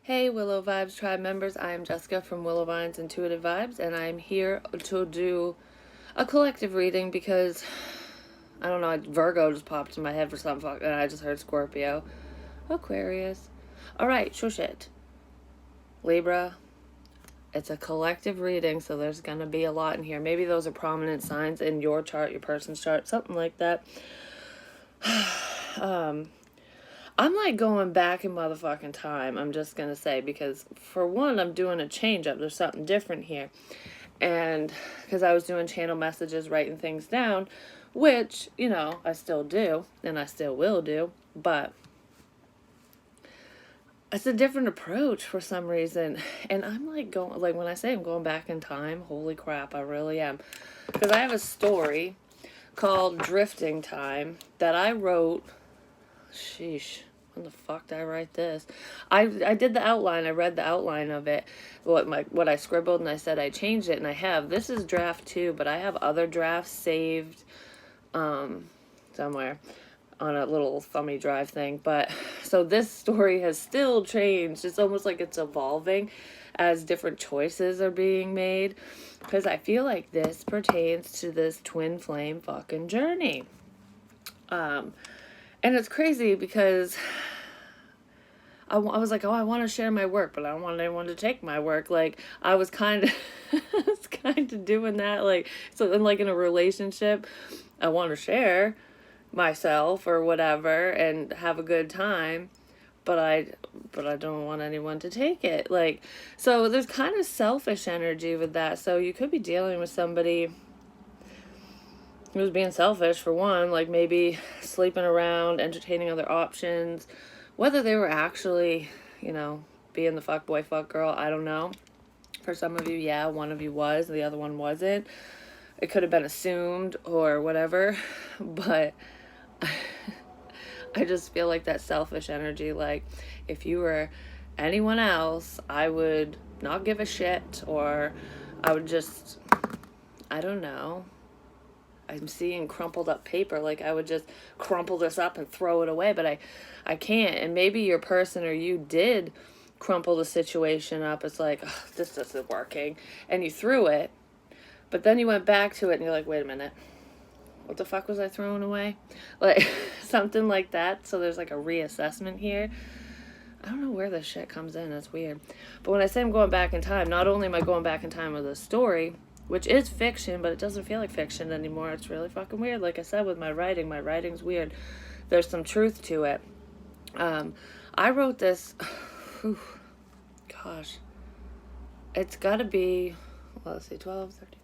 Hey Willow Vibes Tribe members, I am Jessica from Willow Vines Intuitive Vibes, and I'm here to do a collective reading because, I don't know, Virgo just popped in my head for some fuck, and I just heard Scorpio. Aquarius. Alright, shush it. Libra. It's a collective reading, so there's gonna be a lot in here. Maybe those are prominent signs in your chart, your person's chart, something like that. I'm like going back in motherfucking time, I'm just gonna say, because for one, I'm doing a change up. There's something different here. And because I was doing channel messages, writing things down, which, you know, I still do, and I still will do, but it's a different approach for some reason. And I'm like going, like when I say I'm going back in time, holy crap, I really am. Because I have a story called Drifting Time that I wrote, sheesh. When the fuck did I write this? I did the outline. I read the outline of it. What I scribbled, and I said I changed it, and I have. This is draft 2, but I have other drafts saved somewhere on a little thummy drive thing. But so this story has still changed. It's almost like it's evolving as different choices are being made, because I feel like this pertains to this twin flame fucking journey. And it's crazy because I was like, oh, I want to share my work, but I don't want anyone to take my work. Like, I was kind of doing that. Like, so then, like, in a relationship, I want to share myself or whatever and have a good time, but I don't want anyone to take it. Like, so there's kind of selfish energy with that. So you could be dealing with somebody who was being selfish, for one, like maybe sleeping around, entertaining other options. Whether they were actually, you know, being the fuck boy, fuck girl, I don't know. For some of you, yeah, one of you was, the other one wasn't. It could have been assumed or whatever, but I just feel like that selfish energy, like, if you were anyone else, I would not give a shit, or I would just, I don't know. I'm seeing crumpled up paper, like I would just crumple this up and throw it away, but I can't. And maybe your person or you did crumple the situation up. It's like, oh, this isn't working, and you threw it, but then you went back to it and you're like, wait a minute, what the fuck was I throwing away? Like, something like that. So there's like a reassessment here. I don't know where this shit comes in. That's weird. But when I say I'm going back in time, not only am I going back in time with a story, which is fiction, but it doesn't feel like fiction anymore. It's really fucking weird. Like I said, with my writing's weird. There's some truth to it. I wrote this, gosh, it's gotta be, well, let's see, 12, 13, 14,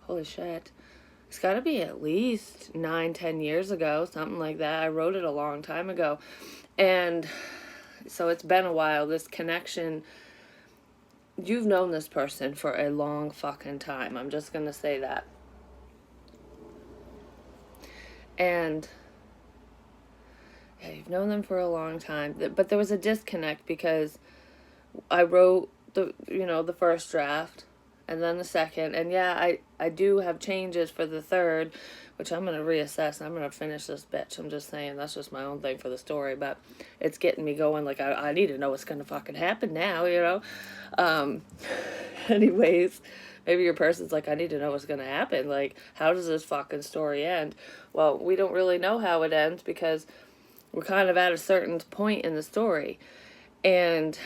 holy shit. It's gotta be at least 9-10 years ago, something like that. I wrote it a long time ago. And so it's been a while. This connection, you've known this person for a long fucking time. I'm just gonna say that. And yeah, you've known them for a long time. But there was a disconnect because I wrote the first draft and then the second. And yeah, I do have changes for the third, which I'm gonna reassess. I'm gonna finish this bitch. I'm just saying, that's just my own thing for the story, but it's getting me going. Like, I need to know what's gonna fucking happen now, you know? Anyways, maybe your person's like, I need to know what's gonna happen. Like, how does this fucking story end? Well, we don't really know how it ends because we're kind of at a certain point in the story. And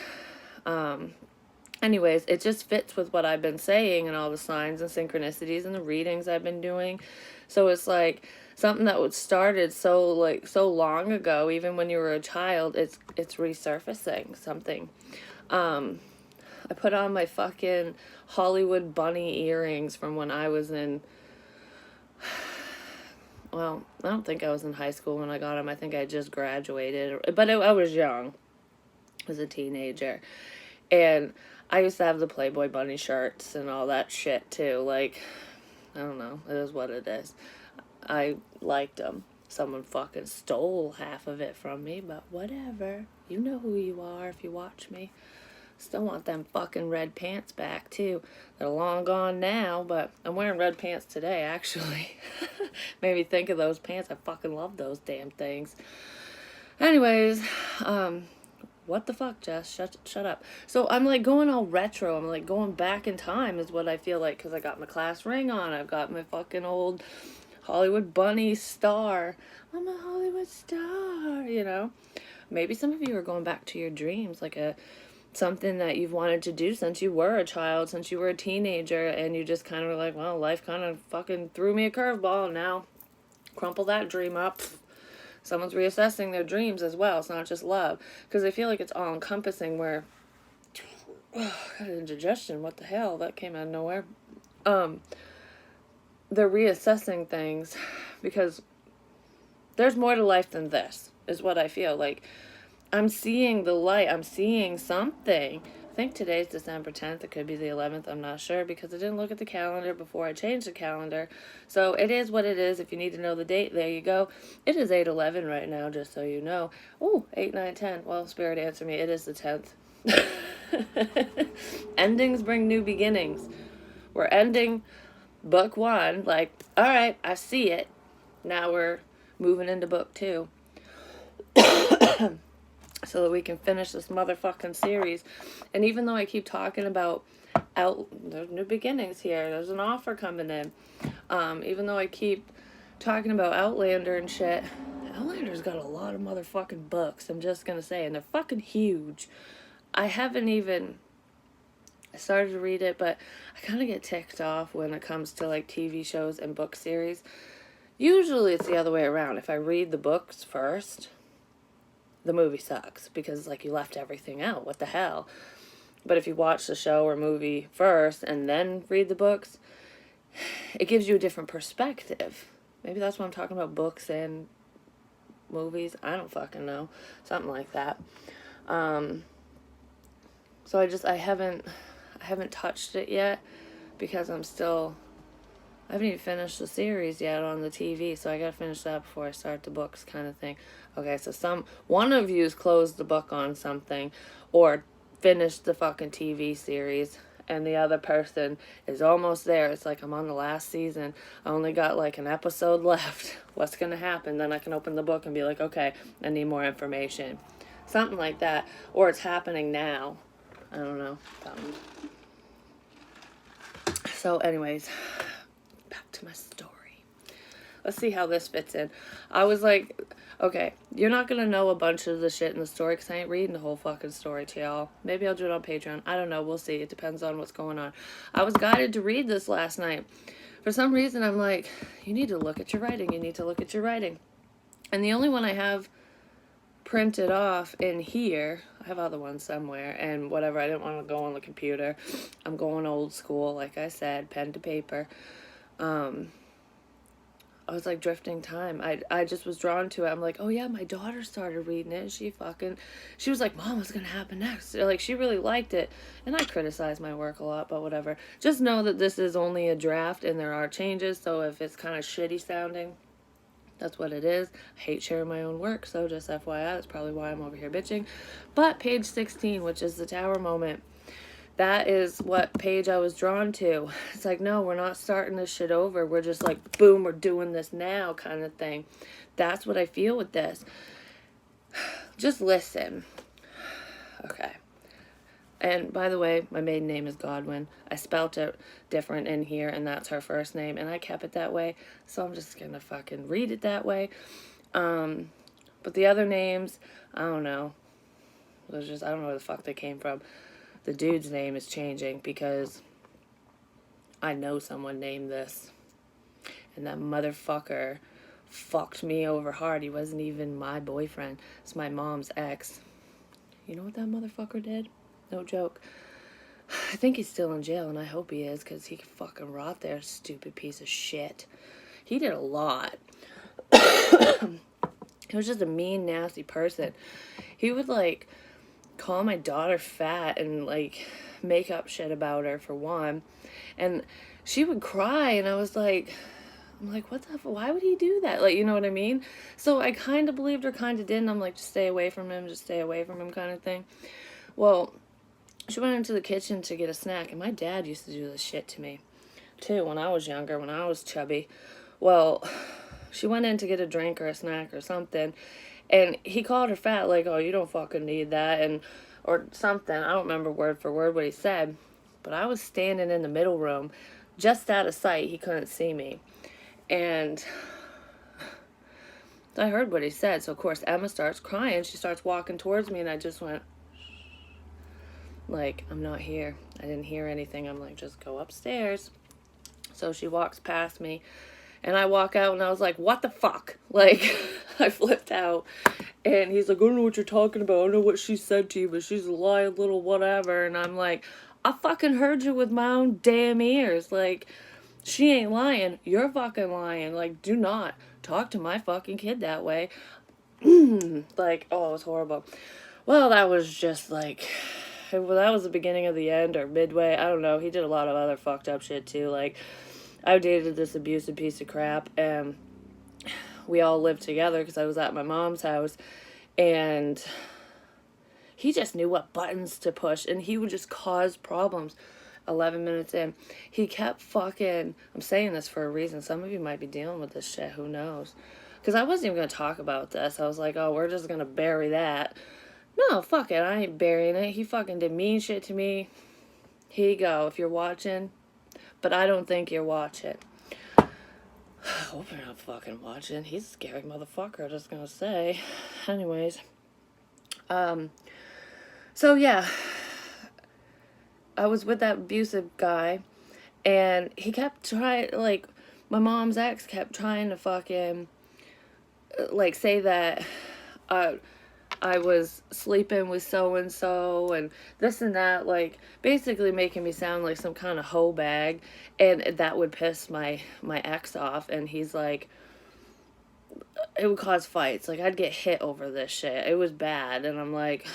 anyways, it just fits with what I've been saying and all the signs and synchronicities and the readings I've been doing. So it's like something that was started so long ago, even when you were a child, it's resurfacing something. I put on my fucking Hollywood bunny earrings from when I was in, well, I don't think I was in high school when I got them. I think I just graduated, but I was young. I was a teenager. And I used to have the Playboy bunny shirts and all that shit too. Like, I don't know. It is what it is. I liked them. Someone fucking stole half of it from me, but whatever. You know who you are if you watch me. Still want them fucking red pants back too. They're long gone now, but I'm wearing red pants today, actually. Made me think of those pants. I fucking love those damn things. Anyways, What the fuck, Jess? Shut up. So I'm like going all retro. I'm like going back in time is what I feel like, because I got my class ring on. I've got my fucking old Hollywood bunny star. I'm a Hollywood star, you know? Maybe some of you are going back to your dreams, like something that you've wanted to do since you were a child, since you were a teenager, and you just kind of were like, well, life kind of fucking threw me a curveball, and now crumple that dream up. Someone's reassessing their dreams as well. It's not just love, because I feel like it's all encompassing. Where got an indigestion. What the hell? That came out of nowhere. They're reassessing things because there's more to life than this, is what I feel like. I'm seeing the light. I'm seeing something. I think today's December 10th. It could be the 11th. I'm not sure because I didn't look at the calendar before I changed the calendar. So it is what it is. If you need to know the date, there you go. It is 8/11 right now, just so you know. Oh, 8, 9, 10. Well, Spirit, answer me. It is the 10th. Endings bring new beginnings. We're ending book 1. Like, all right, I see it. Now we're moving into book 2. So that we can finish this motherfucking series. And even though I keep talking about there's new beginnings here, there's an offer coming in. Even though I keep talking about Outlander and shit, Outlander's got a lot of motherfucking books, I'm just gonna say, and they're fucking huge. I started to read it, but I kind of get ticked off when it comes to like TV shows and book series. Usually it's the other way around. If I read the books first, the movie sucks because like you left everything out. What the hell? But if you watch the show or movie first and then read the books, it gives you a different perspective. Maybe that's what I'm talking about, books and movies. I don't fucking know. Something like that. So I haven't touched it yet because I haven't even finished the series yet on the TV, so I gotta finish that before I start the books, kind of thing. Okay, so one of you's closed the book on something, or finished the fucking TV series, and the other person is almost there. It's like, I'm on the last season. I only got like an episode left. What's gonna happen? Then I can open the book and be like, okay, I need more information. Something like that. Or it's happening now. I don't know. So anyways, back to my story. Let's see how this fits in. I was like, okay, you're not going to know a bunch of the shit in the story because I ain't reading the whole fucking story to y'all. Maybe I'll do it on Patreon. I don't know. We'll see. It depends on what's going on. I was guided to read this last night. For some reason, I'm like, you need to look at your writing. You need to look at your writing. And the only one I have printed off in here, I have other ones somewhere, and whatever, I didn't want to go on the computer. I'm going old school, like I said, pen to paper. I was like drifting time. I just was drawn to it. I'm like, oh yeah, my daughter started reading it. She was like, Mom, what's gonna happen next? Like, she really liked it. And I criticize my work a lot, but whatever. Just know that this is only a draft and there are changes, so if it's kind of shitty sounding, that's what it is. I hate sharing my own work, so just FYI, that's probably why I'm over here bitching. But page 16, which is the tower moment, that is what page I was drawn to. It's like, no, we're not starting this shit over. We're just like, boom, we're doing this now kind of thing. That's what I feel with this. Just listen. Okay. And by the way, my maiden name is Godwin. I spelt it different in here, and that's her first name, and I kept it that way. So I'm just gonna fucking read it that way. But the other names, I don't know. I don't know where the fuck they came from. The dude's name is changing because I know someone named this. And that motherfucker fucked me over hard. He wasn't even my boyfriend. It's my mom's ex. You know what that motherfucker did? No joke. I think he's still in jail, and I hope he is, because he could fucking rot there, stupid piece of shit. He did a lot. He was just a mean, nasty person. He would, like, call my daughter fat and, like, make up shit about her, for one. And she would cry, and I'm like, what the fuck? Why would he do that? Like, you know what I mean? So I kind of believed her, kind of didn't. I'm like, just stay away from him kind of thing. Well, she went into the kitchen to get a snack, and my dad used to do this shit to me, too, when I was younger, when I was chubby. Well, she went in to get a drink or a snack or something, And he called her fat, like, oh, you don't fucking need that, and or something. I don't remember word for word what he said, but I was standing in the middle room, just out of sight. He couldn't see me, and I heard what he said. So of course Emma starts crying. She starts walking towards me, and I just went, like, I'm not here. I didn't hear anything. I'm like, just go upstairs. So she walks past me, and I walk out, and I was like, what the fuck? Like, I flipped out. And he's like, I don't know what you're talking about. I don't know what she said to you, but she's a lying little whatever. And I'm like, I fucking heard you with my own damn ears. Like, she ain't lying. You're fucking lying. Like, do not talk to my fucking kid that way. Like, oh, it was horrible. Well, that was just like, well, that was the beginning of the end or midway. I don't know. He did a lot of other fucked up shit too. Like, I dated this abusive piece of crap, and we all lived together because I was at my mom's house, and he just knew what buttons to push, and he would just cause problems. 11 minutes in, he kept fucking, I'm saying this for a reason. Some of you might be dealing with this shit. Who knows? Because I wasn't even going to talk about this. I was like, oh, we're just going to bury that. No, fuck it. I ain't burying it. He fucking did mean shit to me. Here you go, if you're watching. But I don't think you're watching. I hope you're not fucking watching. He's a scary motherfucker, just gonna say. Anyways. So yeah. I was with that abusive guy, and he kept trying, like, my mom's ex kept trying to fucking, like, say that I was sleeping with so-and-so and this and that, like, basically making me sound like some kind of hoe bag, and that would piss my ex off, and he's like, it would cause fights. Like, I'd get hit over this shit. It was bad, and I'm like,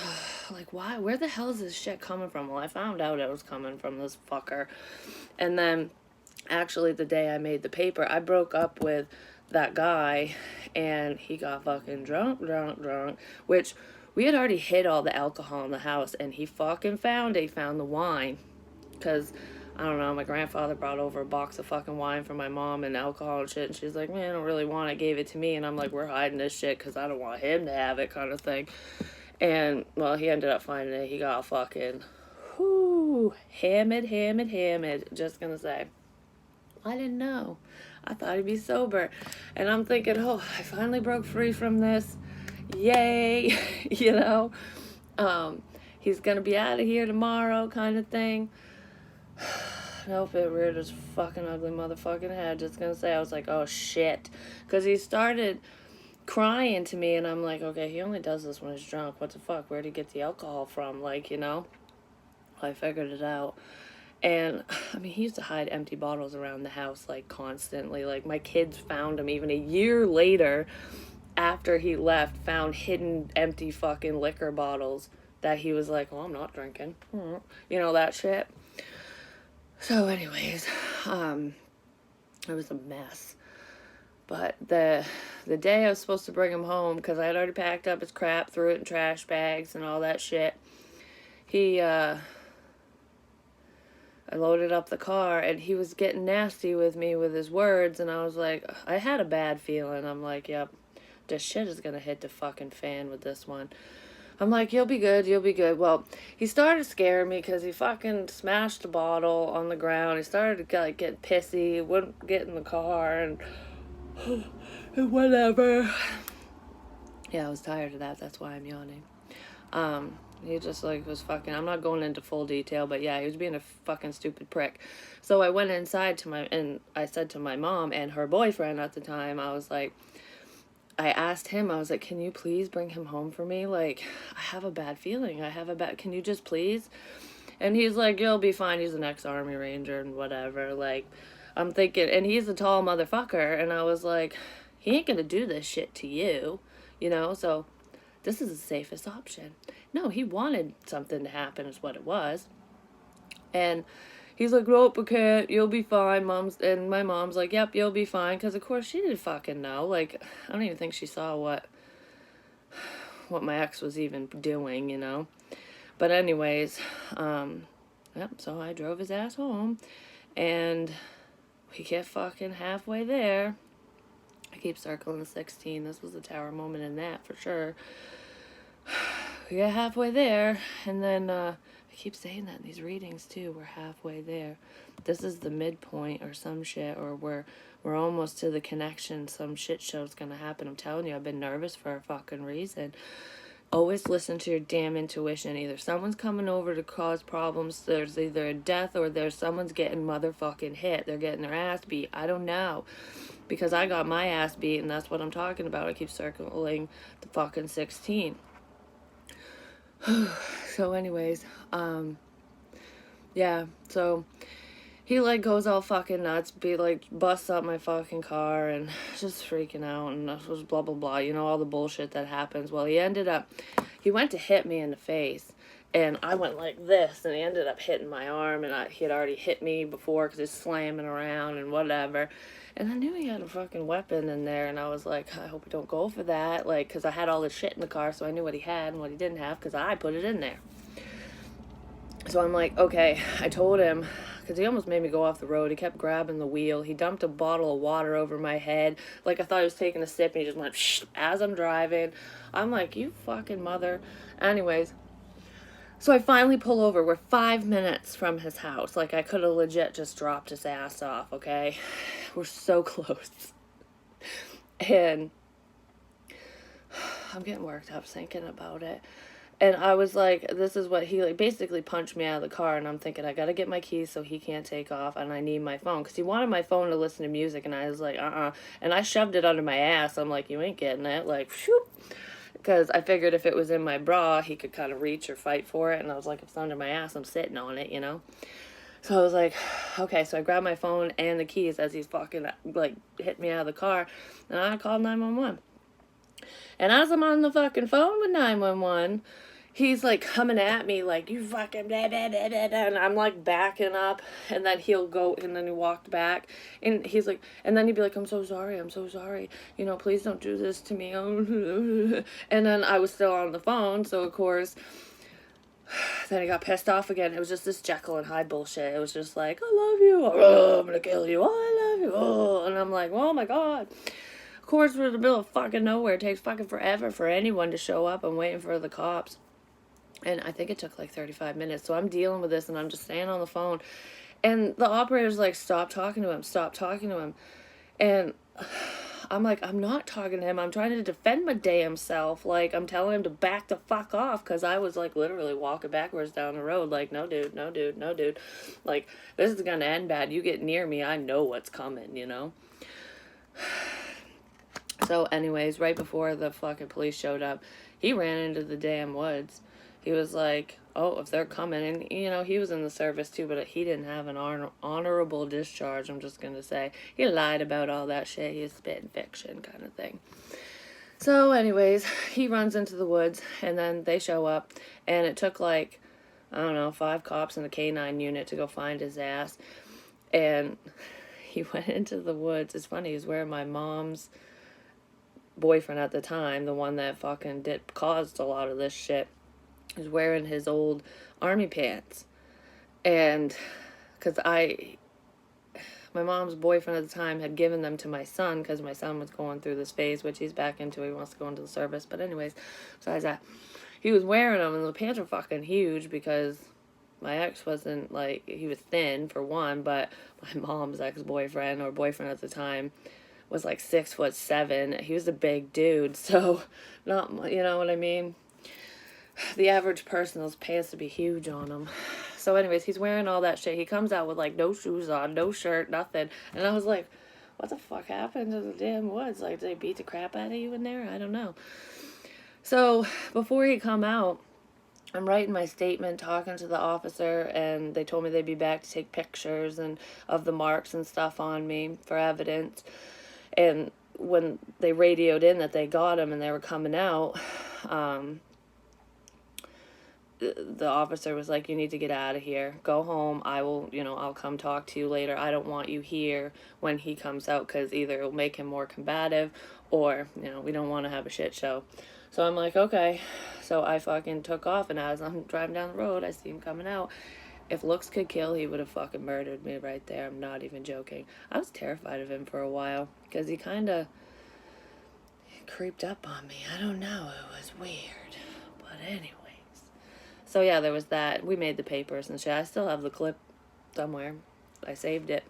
like, why? Where the hell is this shit coming from? Well, I found out it was coming from this fucker, and then, actually, the day I made the paper, I broke up with that guy, and he got fucking drunk, which we had already hid all the alcohol in the house, and he fucking found it. He found the wine, because, I don't know, my grandfather brought over a box of fucking wine for my mom and alcohol and shit, and she's like, man, I don't really want it, gave it to me, and I'm like, we're hiding this shit because I don't want him to have it, kind of thing. And, well, he ended up finding it. He got fucking, hammered, just gonna say. I didn't know. I thought he'd be sober. And I'm thinking, oh, I finally broke free from this. Yay. You know? He's gonna be out of here tomorrow, kind of thing. Nope, it reared his fucking ugly motherfucking head. Just gonna say, I was like, oh shit. Because he started crying to me, and I'm like, okay, he only does this when he's drunk. What the fuck? Where'd he get the alcohol from? Like, you know? I figured it out. And, I mean, he used to hide empty bottles around the house, like, constantly. Like, my kids found him even a year later, after he left, found hidden empty fucking liquor bottles that he was like, well, I'm not drinking. You know, that shit. So, anyways, it was a mess. But the day I was supposed to bring him home, because I had already packed up his crap, threw it in trash bags and all that shit, I loaded up the car, and he was getting nasty with me with his words, and I was like, I had a bad feeling. I'm like, yep, this shit is gonna hit the fucking fan with this one. I'm like, you'll be good, you'll be good. Well, he started scaring me because he fucking smashed the bottle on the ground. He started to, like, get pissy, wouldn't get in the car, and whatever. Yeah, I was tired of that. That's why I'm yawning. He just, like, was fucking, I'm not going into full detail, but yeah, he was being a fucking stupid prick. So I went inside and I said to my mom and her boyfriend at the time, I was like, I asked him, I was like, can you please bring him home for me? Like, I have a bad feeling. Can you just please? And he's like, you'll be fine. He's an ex-Army Ranger and whatever. Like, I'm thinking, and he's a tall motherfucker. And I was like, he ain't gonna do this shit to you, you know? So this is the safest option. No, he wanted something to happen is what it was. And he's like, nope, we can't, you'll be fine, and my mom's like, yep, you'll be fine, because of course she didn't fucking know. Like, I don't even think she saw what my ex was even doing, you know. But anyways, yep, so I drove his ass home, and we get fucking halfway there, I keep circling the 16. This was a tower moment in that for sure. We got halfway there, and then I keep saying that in these readings too. We're halfway there. This is the midpoint or some shit, or we're almost to the connection. Some shit show's gonna happen. I'm telling you, I've been nervous for a fucking reason. Always listen to your damn intuition. Either someone's coming over to cause problems, there's either a death, or there's someone's getting motherfucking hit. They're getting their ass beat. I don't know. Because I got my ass beat, and that's what I'm talking about. I keep circling the fucking 16. So anyways, yeah, so he like goes all fucking nuts, busts up my fucking car and just freaking out, and this was blah blah blah, you know, all the bullshit that happens. Well, he went to hit me in the face, and I went like this, and he ended up hitting my arm, and he had already hit me before because he's slamming around and whatever. And I knew he had a fucking weapon in there, and I was like, I hope he don't go for that, like, because I had all this shit in the car, so I knew what he had and what he didn't have, because I put it in there. So I'm like, okay, I told him, because he almost made me go off the road. He kept grabbing the wheel. He dumped a bottle of water over my head, like I thought he was taking a sip, and he just went, shh, as I'm driving. I'm like, you fucking mother. Anyways, so I finally pull over. We're 5 minutes from his house. Like, I could have legit just dropped his ass off, okay? We're so close. And I'm getting worked up thinking about it. And I was like, this is what he, like, basically punched me out of the car. And I'm thinking, I got to get my keys so he can't take off. And I need my phone. Because he wanted my phone to listen to music. And I was like, And I shoved it under my ass. I'm like, you ain't getting it. Like, shoot. Because I figured if it was in my bra, he could kind of reach or fight for it. And I was like, if it's under my ass, I'm sitting on it, you know? So I was like, okay. So I grabbed my phone and the keys as he's fucking, like, hit me out of the car. And I called 911. And as I'm on the fucking phone with 911, he's like coming at me like, you fucking blah, blah, blah, blah, blah. And I'm like backing up, and then he'll go, and then he walked back, and he's like, and then he'd be like, I'm so sorry, you know, please don't do this to me. And then I was still on the phone, so of course, then he got pissed off again. It was just this Jekyll and Hyde bullshit. It was just like, I love you, oh, I'm gonna kill you, oh, I love you, oh. And I'm like, oh my god. Of course, we're in the middle of fucking nowhere. It takes fucking forever for anyone to show up. I'm waiting for the cops. And I think it took like 35 minutes. So I'm dealing with this, and I'm just staying on the phone. And the operator's like, stop talking to him. And I'm like, I'm not talking to him. I'm trying to defend my damn self. Like, I'm telling him to back the fuck off, because I was like literally walking backwards down the road. Like, no dude. Like, this is going to end bad. You get near me, I know what's coming, you know? So anyways, right before the fucking police showed up, he ran into the damn woods. He was like, oh, if they're coming. And, you know, he was in the service too, but he didn't have an honorable discharge, I'm just going to say. He lied about all that shit. He was spitting fiction kind of thing. So anyways, he runs into the woods, and then they show up. And it took like, I don't know, 5 cops in the K-9 unit to go find his ass. And he went into the woods. It's funny, he was wearing my mom's boyfriend at the time, the one that fucking caused a lot of this shit. Was wearing his old army pants. And because my mom's boyfriend at the time had given them to my son, because my son was going through this phase, which he's back into. He wants to go into the service. But anyways, besides that, he was wearing them, and the pants were fucking huge, because my ex wasn't, like, he was thin for one, but my mom's ex-boyfriend or boyfriend at the time was like 6'7". He was a big dude, so not, you know what I mean? The average person, those pants would be huge on him. So anyways, he's wearing all that shit. He comes out with like no shoes on, no shirt, nothing. And I was like, what the fuck happened to the damn woods? Like, did they beat the crap out of you in there? I don't know. So before he come out, I'm writing my statement, talking to the officer, and they told me they'd be back to take pictures and of the marks and stuff on me for evidence. And when they radioed in that they got him and they were coming out, the officer was like, you need to get out of here. Go home. I'll come talk to you later. I don't want you here when he comes out, because either it'll make him more combative, or, we don't want to have a shit show. So I'm like, okay. So I fucking took off, and as I'm driving down the road, I see him coming out. If looks could kill, he would have fucking murdered me right there. I'm not even joking. I was terrified of him for a while, because he kind of creeped up on me. I don't know. It was weird. But anyways. So yeah, there was that. We made the papers and shit. I still have the clip somewhere. I saved it.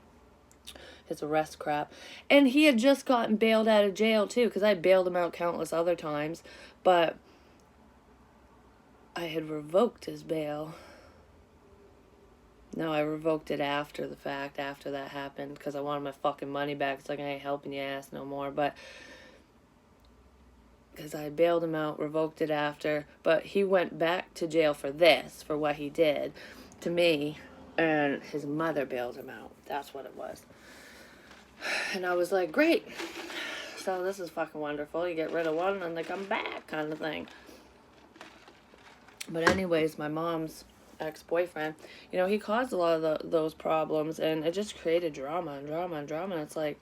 His arrest crap. And he had just gotten bailed out of jail too, because I bailed him out countless other times. But I had revoked his bail. No, I revoked it after the fact, after that happened, because I wanted my fucking money back. It's like, I ain't helping your ass no more. But because I bailed him out, revoked it after. But he went back to jail for this, for what he did to me. And his mother bailed him out. That's what it was. And I was like, great. So this is fucking wonderful. You get rid of one and they come back, kind of thing. But anyways, my mom's ex-boyfriend, you know, he caused a lot of those problems, and it just created drama and drama and drama. And it's like,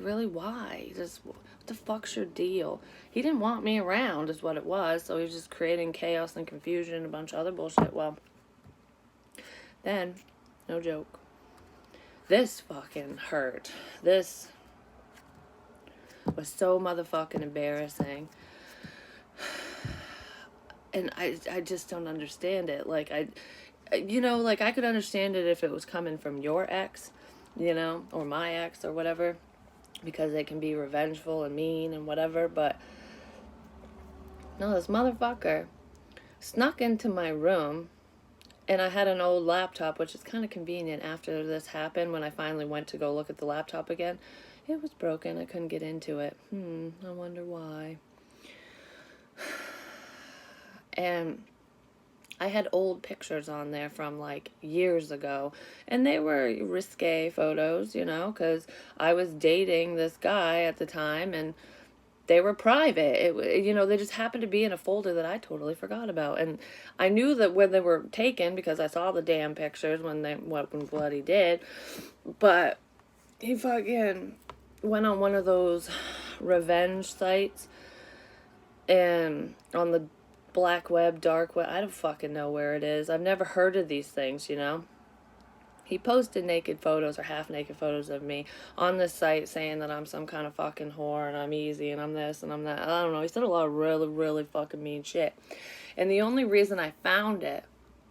really, why? Just, what the fuck's your deal? He didn't want me around, is what it was. So he was just creating chaos and confusion and a bunch of other bullshit. Well, then, no joke, this fucking hurt. This was so motherfucking embarrassing. And I just don't understand it. Like, you know, like, I could understand it if it was coming from your ex, you know, or my ex or whatever, because they can be revengeful and mean and whatever. But no, this motherfucker snuck into my room, and I had an old laptop, which is kind of convenient after this happened. When I finally went to go look at the laptop again, it was broken. I couldn't get into it. I wonder why. And I had old pictures on there from, like, years ago. And they were risque photos, you know, because I was dating this guy at the time, and they were private. You know, they just happened to be in a folder that I totally forgot about. And I knew that when they were taken, because I saw the damn pictures when what he did. But he fucking went on one of those revenge sites, and on the black web, dark web, I don't fucking know where it is. I've never heard of these things, you know. He posted naked photos or half naked photos of me on this site, saying that I'm some kind of fucking whore and I'm easy and I'm this and I'm that. I don't know. He said a lot of really, really fucking mean shit. And the only reason I found it,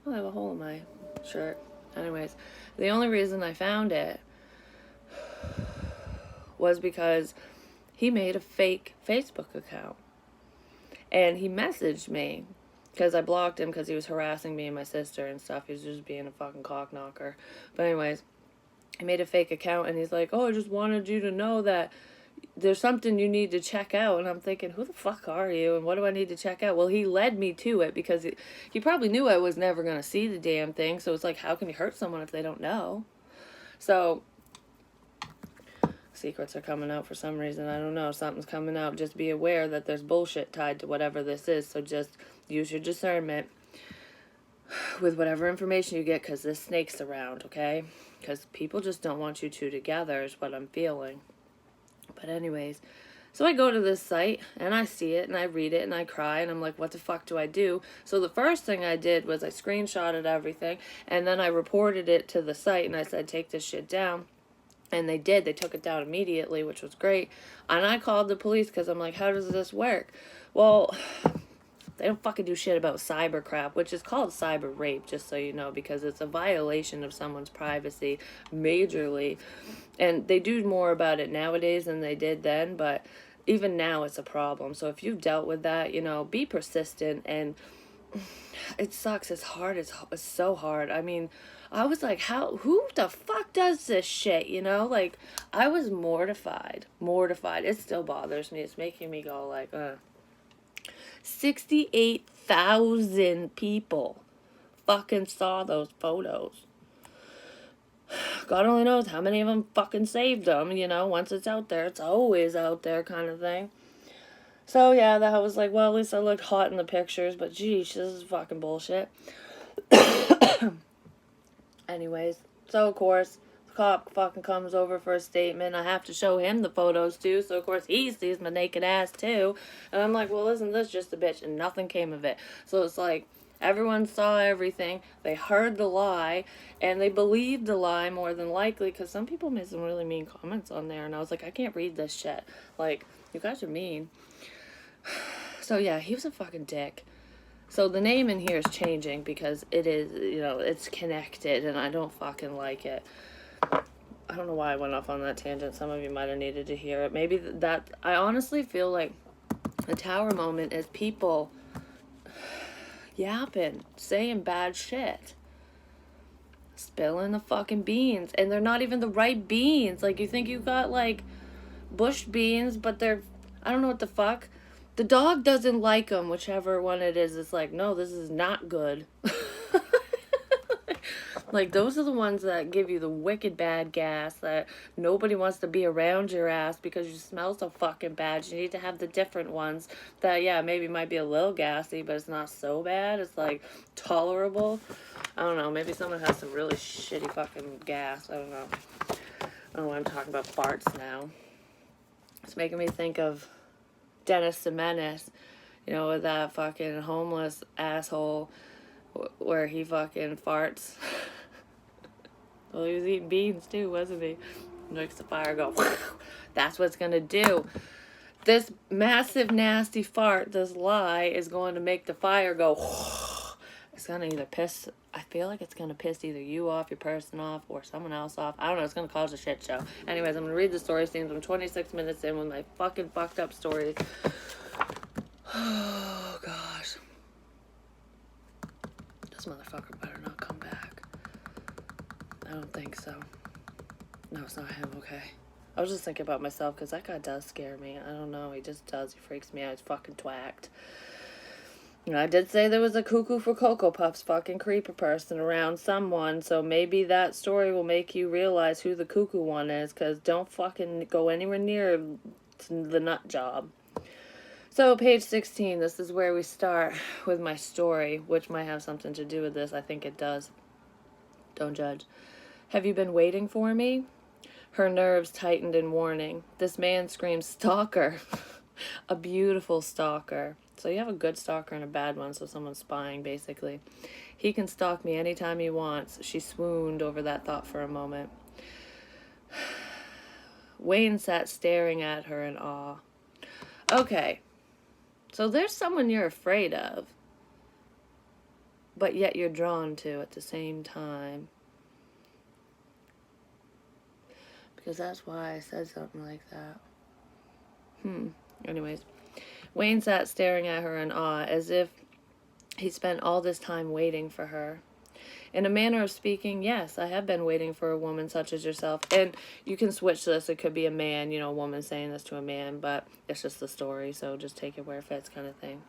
I have a hole in my shirt. Anyways, the only reason I found it was because he made a fake Facebook account. And he messaged me, because I blocked him because he was harassing me and my sister and stuff. He was just being a fucking cock knocker. But anyways, he made a fake account, and he's like, oh, I just wanted you to know that there's something you need to check out. And I'm thinking, who the fuck are you? And what do I need to check out? Well, he led me to it, because he probably knew I was never going to see the damn thing. So it's like, how can you hurt someone if they don't know? So secrets are coming out for some reason. I don't know. Something's coming out. Just be aware that there's bullshit tied to whatever this is. So just use your discernment with whatever information you get, because this snake's around, okay? Because people just don't want you two together is what I'm feeling. But anyways, so I go to this site, and I see it, and I read it, and I cry, and I'm like, what the fuck do I do? So the first thing I did was I screenshotted everything, and then I reported it to the site, and I said, take this shit down. And they did. They took it down immediately, which was great. And I called the police, because I'm like, how does this work? Well, they don't fucking do shit about cyber crap, which is called cyber rape, just so you know, because it's a violation of someone's privacy majorly. And they do more about it nowadays than they did then, but even now it's a problem. So if you've dealt with that, you know, be persistent. And it sucks. It's hard. It's so hard. I mean, I was like, who the fuck does this shit, you know? Like, I was mortified. It still bothers me. It's making me go like, 68,000 people fucking saw those photos. God only knows how many of them fucking saved them, you know? Once it's out there, it's always out there, kind of thing. So, yeah, that was like, well, at least I looked hot in the pictures, but geez, this is fucking bullshit. Anyways, so of course, the cop fucking comes over for a statement. I have to show him the photos too, so of course he sees my naked ass too. And I'm like, well, isn't this just a bitch? And nothing came of it. So it's like, Everyone saw everything. They heard the lie, and they believed the lie more than likely, because some people made some really mean comments on there, and I was like, I can't read this shit. Like, you guys are mean. So yeah, he was a fucking dick. So the name in here is changing because it is, it's connected, and I don't fucking like it. I don't know why I went off on that tangent. Some of you might have needed to hear it. Maybe that, I honestly feel like a tower moment is people yapping, saying bad shit, spilling the fucking beans, and they're not even the right beans. Like, you think you got like bush beans, but they're, I don't know what the fuck. The dog doesn't like them, whichever one it is. It's like, no, this is not good. Like, those are the ones that give you the wicked bad gas that nobody wants to be around your ass because you smell so fucking bad. You need to have the different ones that, yeah, maybe might be a little gassy, but it's not so bad. It's, like, tolerable. I don't know. Maybe someone has some really shitty fucking gas. I don't know. I don't know why I'm talking about farts now. It's making me think of Dennis the Menace, with that fucking homeless asshole where he fucking farts. Well, he was eating beans too, wasn't he? Makes the fire go. That's what's gonna do. This massive, nasty fart, this lie, is going to make the fire go. It's gonna either piss. I feel like it's gonna piss either you off, your person off, or someone else off. I don't know. It's gonna cause a shit show. Anyways, I'm gonna read the story scenes. I'm 26 minutes in with my fucking fucked up stories. Oh gosh. This motherfucker better not come back. I don't think so. No, it's not him, okay. I was just thinking about myself, because that guy does scare me. I don't know, he just does. He freaks me out. He's fucking twacked. I did say there was a cuckoo for Cocoa Puffs fucking creeper person around someone, so maybe that story will make you realize who the cuckoo one is, because don't fucking go anywhere near the nut job. So, page 16, this is where we start with my story, which might have something to do with this. I think it does. Don't judge. Have you been waiting for me? Her nerves tightened in warning. This man screams, stalker. A beautiful stalker. So you have a good stalker and a bad one, so someone's spying, basically. He can stalk me anytime he wants. She swooned over that thought for a moment. Wayne sat staring at her in awe. Okay, so there's someone you're afraid of, but yet you're drawn to at the same time. Because that's why I said something like that. Anyways, Wayne sat staring at her in awe, as if he spent all this time waiting for her. In a manner of speaking, yes, I have been waiting for a woman such as yourself. And you can switch this. It could be a man, a woman saying this to a man, but it's just the story, so just take it where it fits, kind of thing.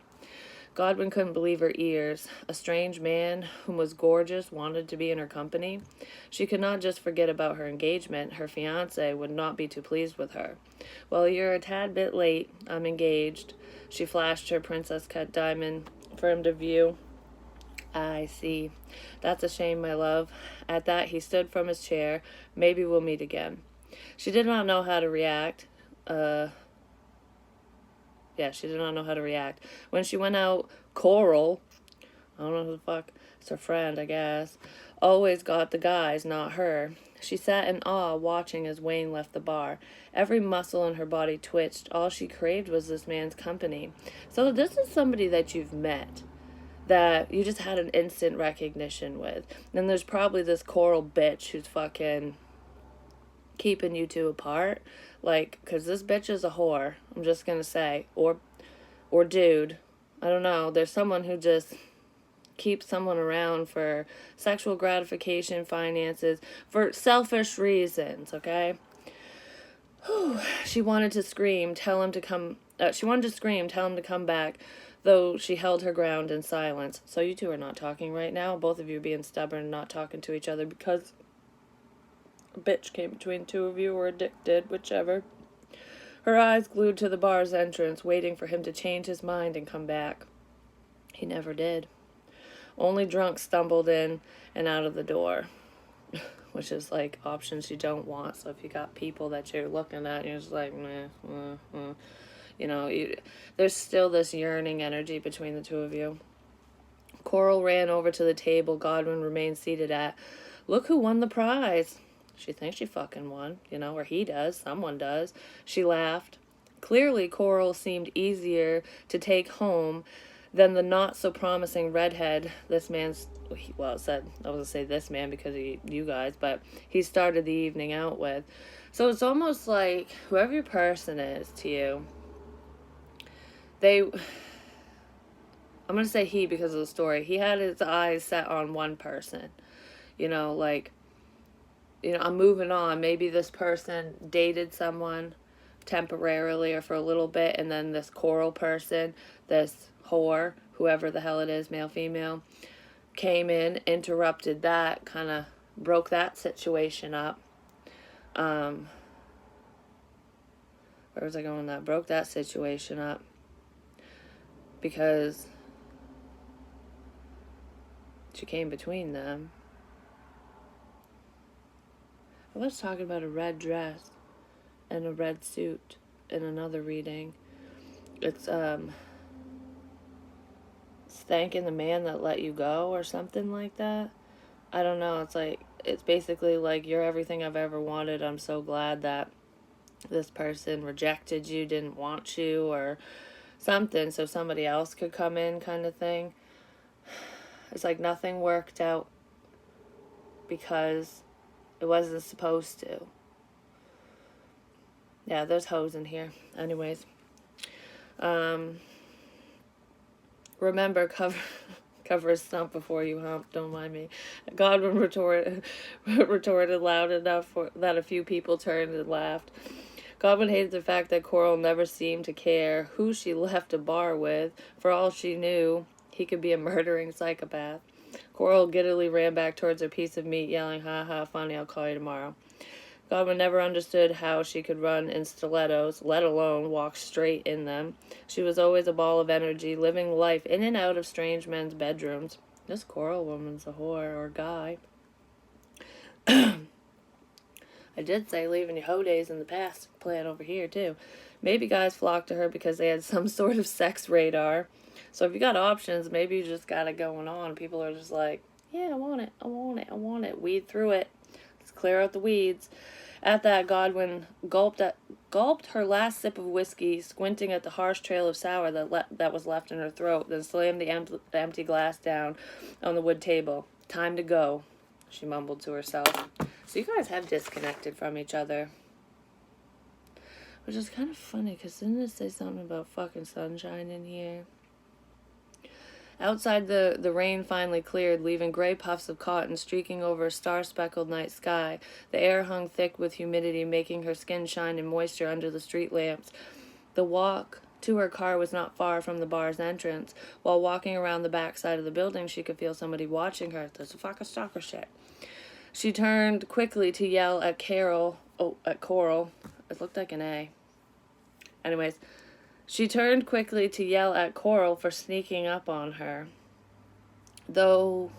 Godwin couldn't believe her ears. A strange man whom was gorgeous wanted to be in her company. She could not just forget about her engagement. Her fiancé would not be too pleased with her. Well, you're a tad bit late. I'm engaged. She flashed her princess-cut diamond for him to view. I see. That's a shame, my love. At that, he stood from his chair. Maybe we'll meet again. She did not know how to react. She did not know how to react. When she went out, Coral, I don't know who the fuck, it's her friend, I guess, always got the guys, not her. She sat in awe, watching as Wayne left the bar. Every muscle in her body twitched. All she craved was this man's company. So this is somebody that you've met, that you just had an instant recognition with. And there's probably this Coral bitch who's fucking keeping you two apart. Like, because this bitch is a whore, I'm just going to say. Or dude. I don't know. There's someone who just keeps someone around for sexual gratification, finances, for selfish reasons, okay? She wanted to scream, tell him to come back, though she held her ground in silence. So you two are not talking right now. Both of you are being stubborn and not talking to each other because a bitch came between two of you, or a dick did, whichever. Her eyes glued to the bar's entrance, waiting for him to change his mind and come back. He never did. Only drunk stumbled in and out of the door, which is like options you don't want. So if you got people that you're looking at, you're just like, meh. There's still this yearning energy between the two of you. Coral ran over to the table Godwin remained seated at. Look who won the prize. She thinks she fucking won, or he does. Someone does. She laughed. Clearly, Coral seemed easier to take home than the not-so-promising redhead this man's... Well, it said, I was going to say this man because of you guys, but he started the evening out with. So it's almost like whoever your person is to you, I'm going to say he because of the story. He had his eyes set on one person. I'm moving on. Maybe this person dated someone temporarily or for a little bit, and then this Coral person, this whore, whoever the hell it is, male, female, came in, interrupted that, kind of broke that situation up. Where was I going with that? Broke that situation up because she came between them. I was talking about a red dress and a red suit in another reading. It's thanking the man that let you go or something like that. I don't know. It's basically like, you're everything I've ever wanted. I'm so glad that this person rejected you, didn't want you, or something, so somebody else could come in, kind of thing. It's like nothing worked out because it wasn't supposed to. Yeah, there's hoes in here. Anyways. Remember, cover a stump before you hump. Don't mind me. Godwin retorted loud enough that a few people turned and laughed. Godwin hated the fact that Coral never seemed to care who she left a bar with. For all she knew, he could be a murdering psychopath. Coral giddily ran back towards her piece of meat, yelling, "Ha ha, funny, I'll call you tomorrow." Godwin never understood how she could run in stilettos, let alone walk straight in them. She was always a ball of energy, living life in and out of strange men's bedrooms. This Coral woman's a whore, or guy. I did say leaving your hoe days in the past, playing over here too. Maybe guys flocked to her because they had some sort of sex radar. So if you got options, maybe you just got it going on. People are just like, yeah, I want it, I want it, I want it. Weed through it. Let's clear out the weeds. At that, Godwin gulped her last sip of whiskey, squinting at the harsh trail of sour that was left in her throat, then slammed the empty glass down on the wood table. Time to go, she mumbled to herself. So you guys have disconnected from each other. Which is kind of funny, because didn't it say something about fucking sunshine in here? Outside, the rain finally cleared, leaving gray puffs of cotton streaking over a star-speckled night sky. The air hung thick with humidity, making her skin shine in moisture under the street lamps. The walk to her car was not far from the bar's entrance. While walking around the back side of the building, she could feel somebody watching her. That's a fucking stalker shit. She turned quickly to yell at Coral. It looked like an A. Anyways. She turned quickly to yell at Coral for sneaking up on her. Though,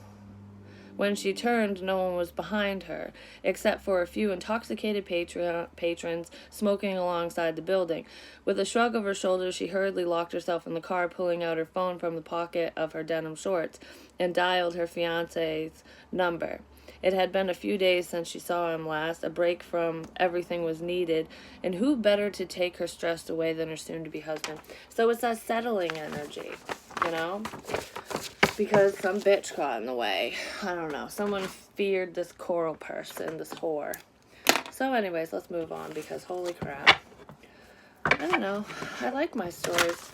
when she turned, no one was behind her, except for a few intoxicated patrons smoking alongside the building. With a shrug of her shoulders, she hurriedly locked herself in the car, pulling out her phone from the pocket of her denim shorts, and dialed her fiancé's number. It had been a few days since she saw him last. A break from everything was needed, and who better to take her stress away than her soon-to-be husband? So it's that settling energy, because some bitch got in the way. I don't know. Someone feared this Coral person, this whore. So anyways, let's move on, because holy crap. I don't know. I like my stories.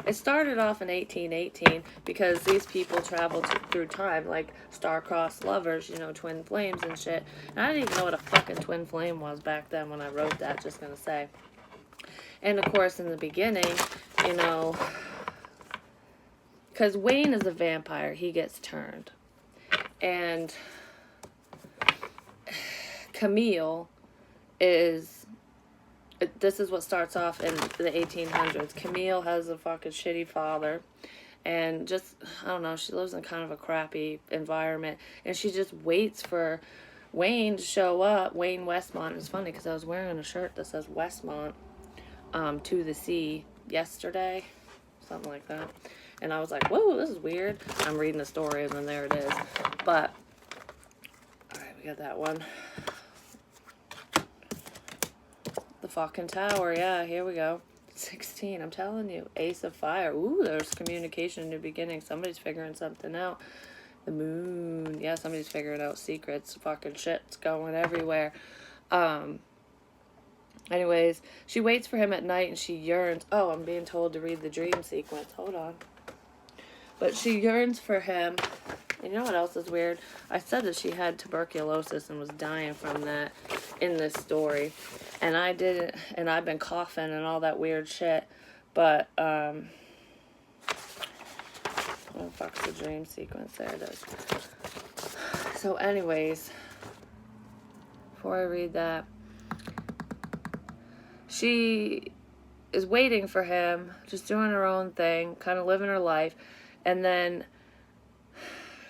It started off in 1818 because these people traveled through time like star-crossed lovers, twin flames and shit. And I didn't even know what a fucking twin flame was back then when I wrote that, just gonna say. And of course, in the beginning, because Wayne is a vampire, he gets turned. And Camille this is what starts off in the 1800s. Camille has a fucking shitty father. And just, I don't know, she lives in kind of a crappy environment. And she just waits for Wayne to show up. Wayne Westmont. It's funny because I was wearing a shirt that says Westmont to the sea yesterday. Something like that. And I was like, whoa, this is weird. I'm reading the story, and then there it is. But, alright, we got that one. The fucking tower, yeah, here we go. 16, I'm telling you. Ace of Fire. Ooh, there's communication in the beginning. Somebody's figuring something out. The moon. Yeah, somebody's figuring out secrets. Fucking shit's going everywhere. Anyways, she waits for him at night and she yearns. Oh, I'm being told to read the dream sequence. Hold on. But she yearns for him. You know what else is weird? I said that she had tuberculosis and was dying from that in this story. And I didn't, and I've been coughing and all that weird shit. But, what the fuck's the dream sequence? There it is. So anyways, before I read that, she is waiting for him, just doing her own thing, kind of living her life, and then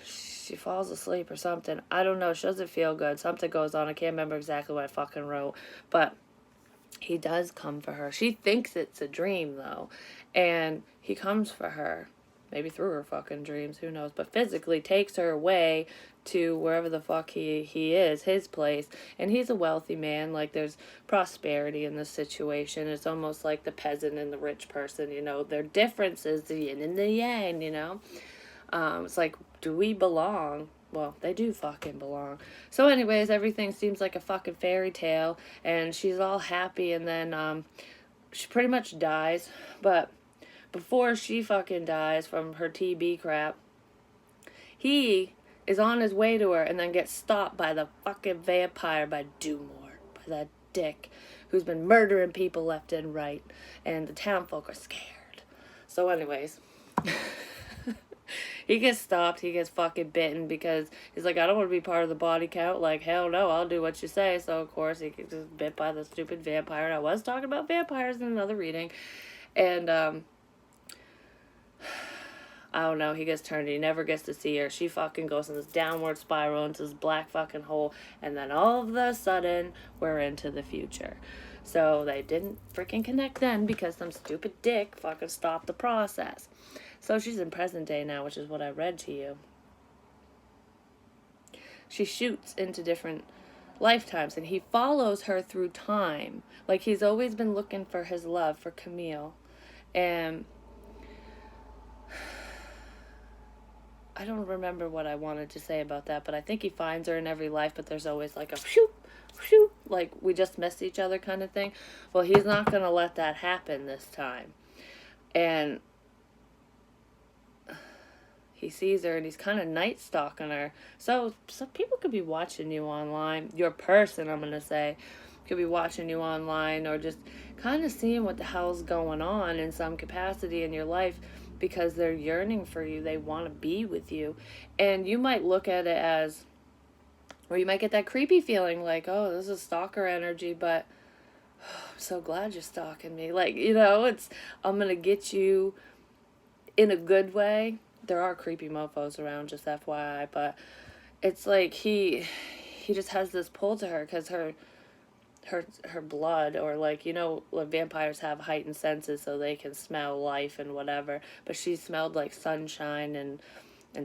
she falls asleep or something. I don't know. She doesn't feel good. Something goes on. I can't remember exactly what I fucking wrote, but he does come for her. She thinks it's a dream, though, and he comes for her. Maybe through her fucking dreams, who knows, but physically takes her away to wherever the fuck he is, his place, and he's a wealthy man. Like, there's prosperity in this situation. It's almost like the peasant and the rich person, you know, their differences, the yin and the yang, you know. It's like, do we belong? Well, they do fucking belong. So anyways, everything seems like a fucking fairy tale, and she's all happy, and then she pretty much dies, but before she fucking dies from her TB crap, he is on his way to her and then gets stopped by the fucking vampire, by Dumort, by that dick who's been murdering people left and right, and the town folk are scared. So anyways, he gets stopped, he gets fucking bitten because he's like, I don't want to be part of the body count. Like, hell no, I'll do what you say. So of course he gets bit by the stupid vampire. And I was talking about vampires in another reading, and I don't know, he gets turned, he never gets to see her. She fucking goes in this downward spiral into this black fucking hole, and then all of a sudden, we're into the future. So they didn't freaking connect then because some stupid dick fucking stopped the process. So she's in present day now, which is what I read to you. She shoots into different lifetimes, and he follows her through time. Like, he's always been looking for his love for Camille, and I don't remember what I wanted to say about that, but I think he finds her in every life, but there's always like a shoot, shoot, like we just missed each other kind of thing. Well, he's not going to let that happen this time. And he sees her and he's kind of night stalking her. So people could be watching you online. Your person, I'm going to say, could be watching you online or just kind of seeing what the hell's going on in some capacity in your life, because they're yearning for you. They want to be with you. And you might look at it as, or you might get that creepy feeling like, oh, this is stalker energy, but I'm so glad you're stalking me. Like, you know, it's, I'm going to get you in a good way. There are creepy mofos around, just FYI, but it's like he just has this pull to her because her blood, or like, you know, vampires have heightened senses so they can smell life and whatever, but she smelled like sunshine and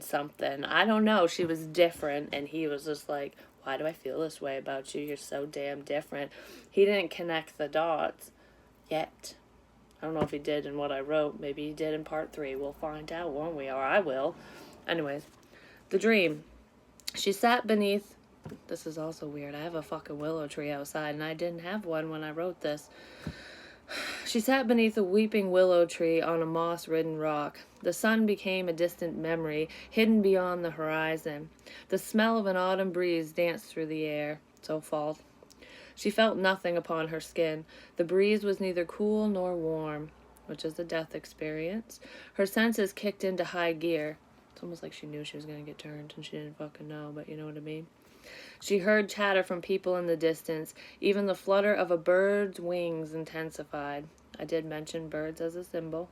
something, I don't know, she was different, and he was just like, why do I feel this way about you? You're so damn different. He didn't connect the dots yet. I don't know if he did in what I wrote. Maybe he did in part 3. We'll find out, won't we? Or I will. Anyways, the dream. She sat beneath, this is also weird, I have a fucking willow tree outside, and I didn't have one when I wrote this. She sat beneath a weeping willow tree on a moss-ridden rock. The sun became a distant memory, hidden beyond the horizon. The smell of an autumn breeze danced through the air. So fall. She felt nothing upon her skin. The breeze was neither cool nor warm, which is a death experience. Her senses kicked into high gear. It's almost like she knew she was going to get turned and she didn't fucking know, but you know what I mean? She heard chatter from people in the distance. Even the flutter of a bird's wings intensified. I did mention birds as a symbol.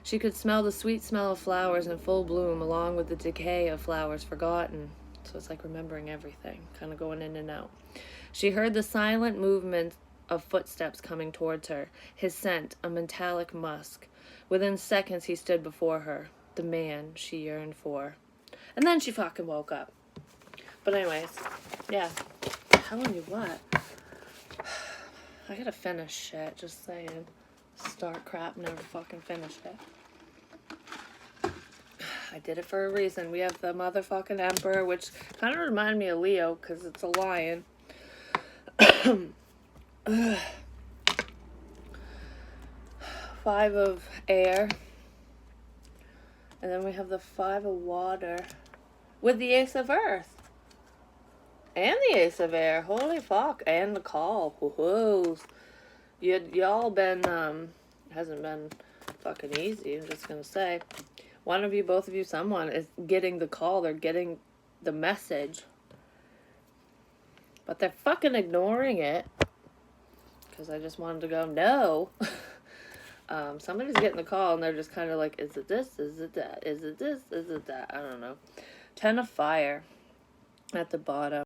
She could smell the sweet smell of flowers in full bloom, along with the decay of flowers forgotten. So it's like remembering everything, kind of going in and out. She heard the silent movement of footsteps coming towards her. His scent, a metallic musk. Within seconds, he stood before her, the man she yearned for. And then she fucking woke up. But anyways, yeah. I'm telling you what. I gotta finish shit, just saying. Start crap, never fucking finish it. I did it for a reason. We have the motherfucking Emperor, which kind of reminded me of Leo, because it's a lion. 5 of air. And then we have the 5 of water. With the Ace of Earth. And the Ace of Air. Holy fuck. And the call. Whoa. Y'all been, hasn't been fucking easy, I'm just gonna say. One of you, both of you, someone is getting the call. They're getting the message. But they're fucking ignoring it. Because I just wanted to go, no. Somebody's getting the call and they're just kind of like, is it this? Is it that? Is it this? Is it that? I don't know. 10 of fire at the bottom.